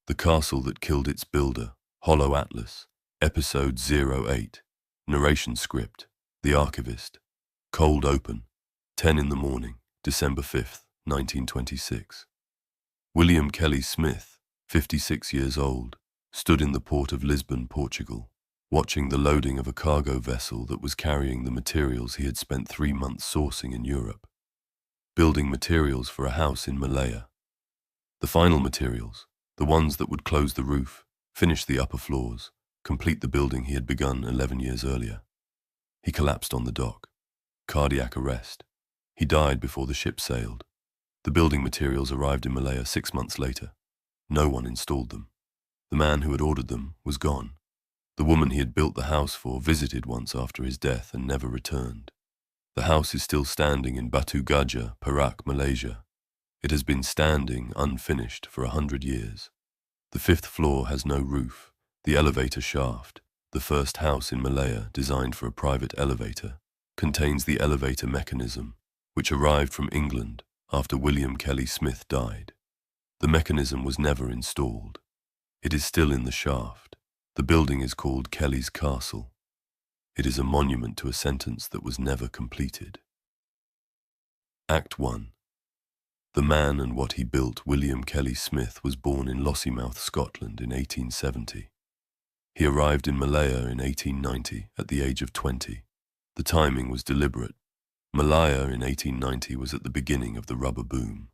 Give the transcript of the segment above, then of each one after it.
The Castle That Killed Its Builder, Hollow Atlas, Episode 08, Narration Script, The Archivist, Cold Open, 10 in the morning, December 5th, 1926. William Kellie Smith, 56 years old, stood in the port of Lisbon, Portugal, watching the loading of a cargo vessel that was carrying the materials he had spent 3 months sourcing in Europe. Building materials for a house in Malaya. The final materials, the ones that would close the roof, finish the upper floors, complete the building he had begun 11 years earlier. He collapsed on the dock. Cardiac arrest. He died before the ship sailed. The building materials arrived in Malaya 6 months later. No one installed them. The man who had ordered them was gone. The woman he had built the house for visited once after his death and never returned. The house is still standing in Batu Gajah, Perak, Malaysia. It has been standing, unfinished, for 100 years. The 5th floor has no roof. The elevator shaft, the first house in Malaya designed for a private elevator, contains the elevator mechanism, which arrived from England after William Kellie Smith died. The mechanism was never installed. It is still in the shaft. The building is called Kellies Castle. It is a monument to a sentence that was never completed. Act 1. The man and what he built, William Kellie Smith, was born in Lossiemouth, Scotland in 1870. He arrived in Malaya in 1890 at the age of 20. The timing was deliberate. Malaya in 1890 was at the beginning of the rubber boom.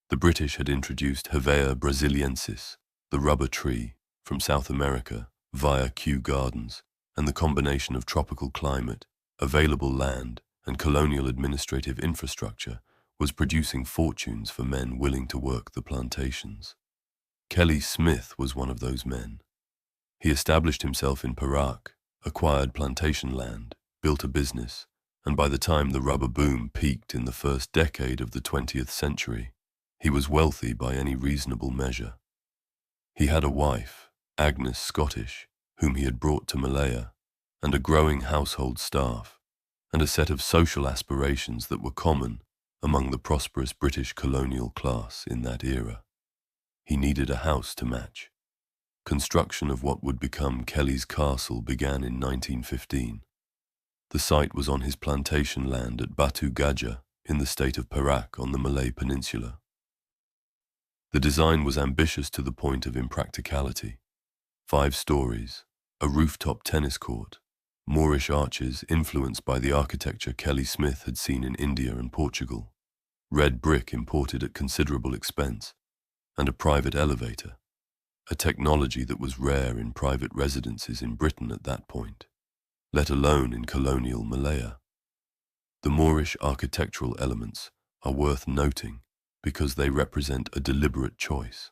The British had introduced Hevea brasiliensis, the rubber tree, from South America via Kew Gardens, and the combination of tropical climate, available land, and colonial administrative infrastructure was producing fortunes for men willing to work the plantations. Kellie Smith was one of those men. He established himself in Perak, acquired plantation land, built a business, and by the time the rubber boom peaked in the first decade of the 20th century, he was wealthy by any reasonable measure. He had a wife, Agnes, Scottish, whom he had brought to Malaya, and a growing household staff, and a set of social aspirations that were common among the prosperous British colonial class in that era. He needed a house to match. Construction of what would become Kellies Castle began in 1915. The site was on his plantation land at Batu Gajah in the state of Perak on the Malay Peninsula. The design was ambitious to the point of impracticality. 5 stories, a rooftop tennis court, Moorish arches influenced by the architecture Kellie Smith had seen in India and Portugal, red brick imported at considerable expense, and a private elevator, a technology that was rare in private residences in Britain at that point, let alone in colonial Malaya. The Moorish architectural elements are worth noting because they represent a deliberate choice.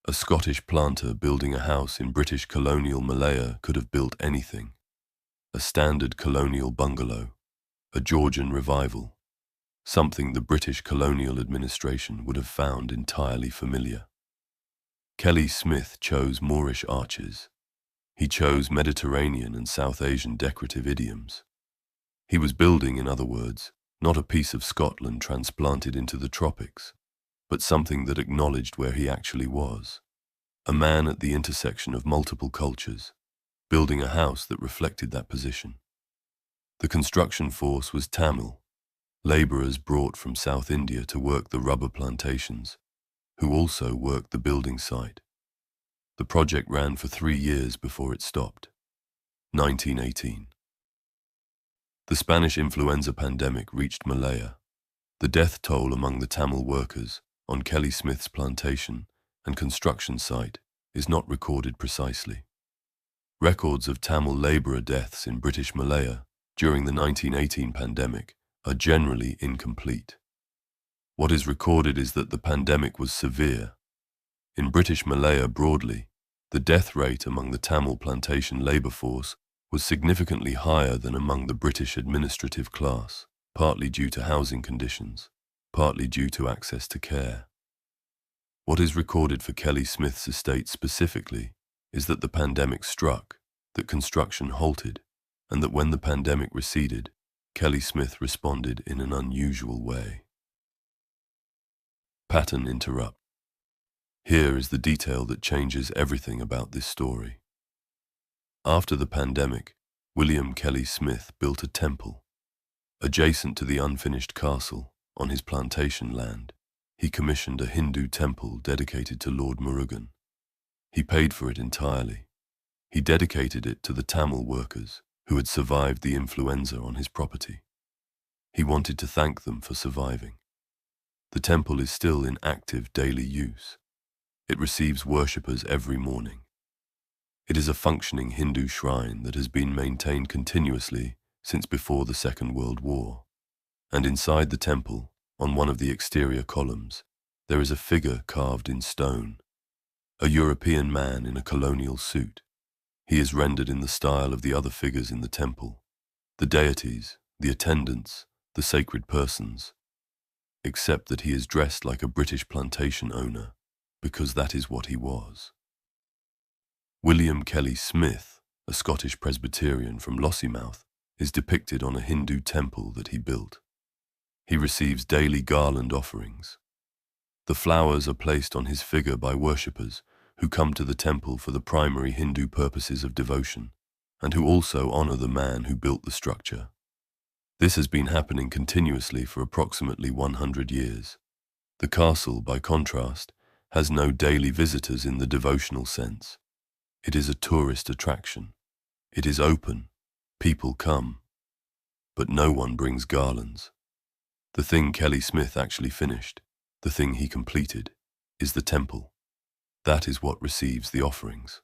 A Scottish planter building a house in British colonial Malaya could have built anything. A standard colonial bungalow, a Georgian revival, something the British colonial administration would have found entirely familiar. Kellie Smith chose Moorish arches. He chose Mediterranean and South Asian decorative idioms. He was building, in other words, not a piece of Scotland transplanted into the tropics, but something that acknowledged where he actually was. A man at the intersection of multiple cultures, building a house that reflected that position. The construction force was Tamil, labourers brought from South India to work the rubber plantations, who also worked the building site. The project ran for 3 years before it stopped. 1918. The Spanish influenza pandemic reached Malaya. The death toll among the Tamil workers on Kellie Smith's plantation and construction site is not recorded precisely. Records of Tamil labourer deaths in British Malaya during the 1918 pandemic are generally incomplete. What is recorded is that the pandemic was severe. In British Malaya broadly, the death rate among the Tamil plantation labour force was significantly higher than among the British administrative class, partly due to housing conditions, partly due to access to care. What is recorded for Kellie Smith's estate specifically is that the pandemic struck, that construction halted, and that when the pandemic receded, Kellie Smith responded in an unusual way. Pattern interrupt. Here is the detail that changes everything about this story. After the pandemic, William Kellie Smith built a temple. Adjacent to the unfinished castle, on his plantation land, he commissioned a Hindu temple dedicated to Lord Murugan. He paid for it entirely. He dedicated it to the Tamil workers who had survived the influenza on his property. He wanted to thank them for surviving. The temple is still in active daily use. It receives worshippers every morning. It is a functioning Hindu shrine that has been maintained continuously since before the Second World War. And inside the temple, on one of the exterior columns, there is a figure carved in stone, a European man in a colonial suit. He is rendered in the style of the other figures in the temple, the deities, the attendants, the sacred persons, except that he is dressed like a British plantation owner, because that is what he was. William Kellie Smith, a Scottish Presbyterian from Lossiemouth, is depicted on a Hindu temple that he built. He receives daily garland offerings. The flowers are placed on his figure by worshippers who come to the temple for the primary Hindu purposes of devotion, and who also honor the man who built the structure. This has been happening continuously for approximately 100 years. The castle, by contrast, has no daily visitors in the devotional sense. It is a tourist attraction. It is open. People come. But no one brings garlands. The thing Kellie Smith actually finished, the thing he completed, is the temple. That is what receives the offerings.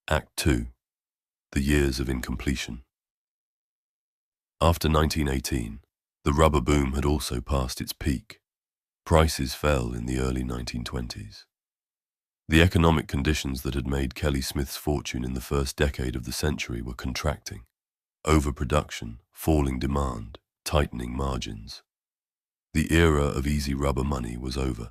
Act 2. The Years of Incompletion. After 1918, the rubber boom had also passed its peak. Prices fell in the early 1920s. The economic conditions that had made Kellie Smith's fortune in the first decade of the century were contracting. Overproduction, falling demand, tightening margins. The era of easy rubber money was over.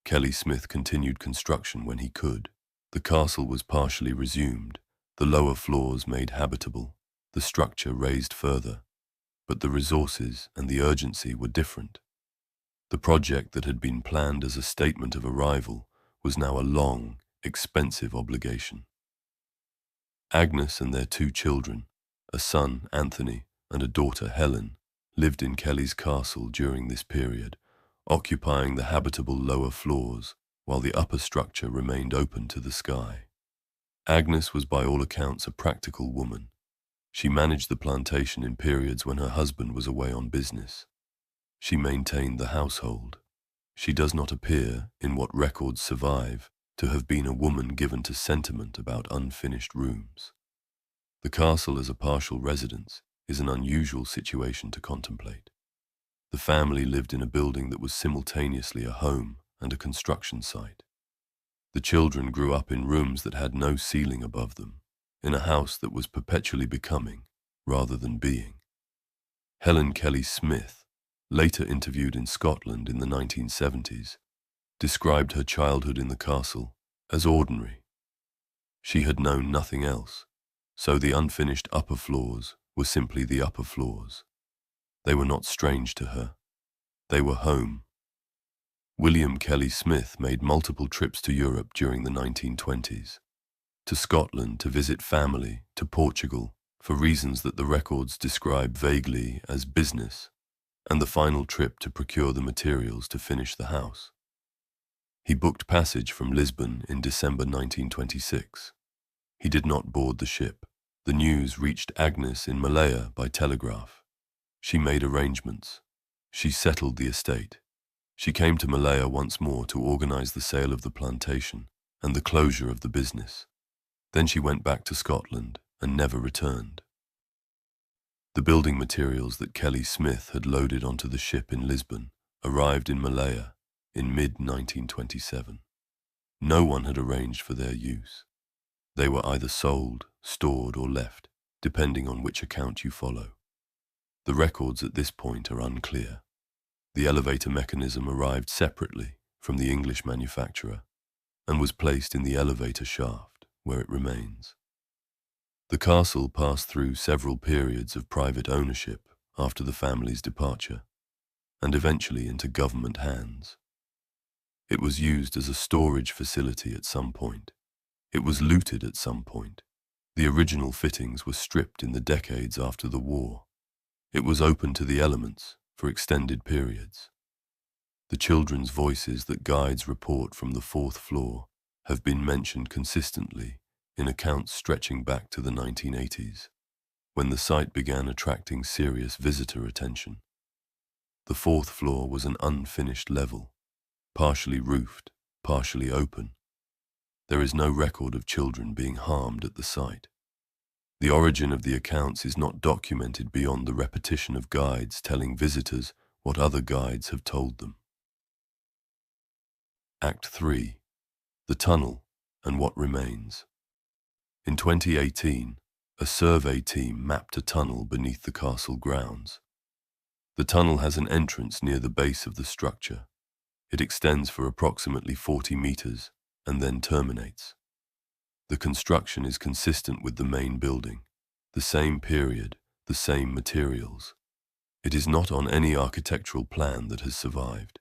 Kellie Smith continued construction when he could. The castle was partially resumed, the lower floors made habitable, the structure raised further. But the resources and the urgency were different. The project that had been planned as a statement of arrival was now a long, expensive obligation. Agnes and their 2 children, a son, Anthony, and a daughter, Helen, lived in Kellie's castle during this period, occupying the habitable lower floors while the upper structure remained open to the sky. Agnes was by all accounts a practical woman. She managed the plantation in periods when her husband was away on business. She maintained the household. She does not appear, in what records survive, to have been a woman given to sentiment about unfinished rooms. The castle as a partial residence is an unusual situation to contemplate. The family lived in a building that was simultaneously a home and a construction site. The children grew up in rooms that had no ceiling above them, in a house that was perpetually becoming rather than being. Helen Kellie Smith, later interviewed in Scotland in the 1970s, described her childhood in the castle as ordinary. She had known nothing else, so the unfinished upper floors were simply the upper floors. They were not strange to her. They were home. William Kellie Smith made multiple trips to Europe during the 1920s. To Scotland to visit family, to Portugal, for reasons that the records describe vaguely as business, and the final trip to procure the materials to finish the house. He booked passage from Lisbon in December 1926. He did not board the ship. The news reached Agnes in Malaya by telegraph. She made arrangements. She settled the estate. She came to Malaya once more to organize the sale of the plantation and the closure of the business. Then she went back to Scotland and never returned. The building materials that Kellie Smith had loaded onto the ship in Lisbon arrived in Malaya in mid-1927. No one had arranged for their use. They were either sold, stored, or left, depending on which account you follow. The records at this point are unclear. The elevator mechanism arrived separately from the English manufacturer and was placed in the elevator shaft, where it remains. The castle passed through several periods of private ownership after the family's departure, and eventually into government hands. It was used as a storage facility at some point. It was looted at some point. The original fittings were stripped in the decades after the war. It was open to the elements for extended periods. The children's voices that guides report from the fourth floor have been mentioned consistently in accounts stretching back to the 1980s, when the site began attracting serious visitor attention. The fourth floor was an unfinished level, partially roofed, partially open. There is no record of children being harmed at the site. The origin of the accounts is not documented beyond the repetition of guides telling visitors what other guides have told them. Act 3. The Tunnel and What Remains. In 2018, a survey team mapped a tunnel beneath the castle grounds. The tunnel has an entrance near the base of the structure. It extends for approximately 40 meters and then terminates. The construction is consistent with the main building, the same period, the same materials. It is not on any architectural plan that has survived.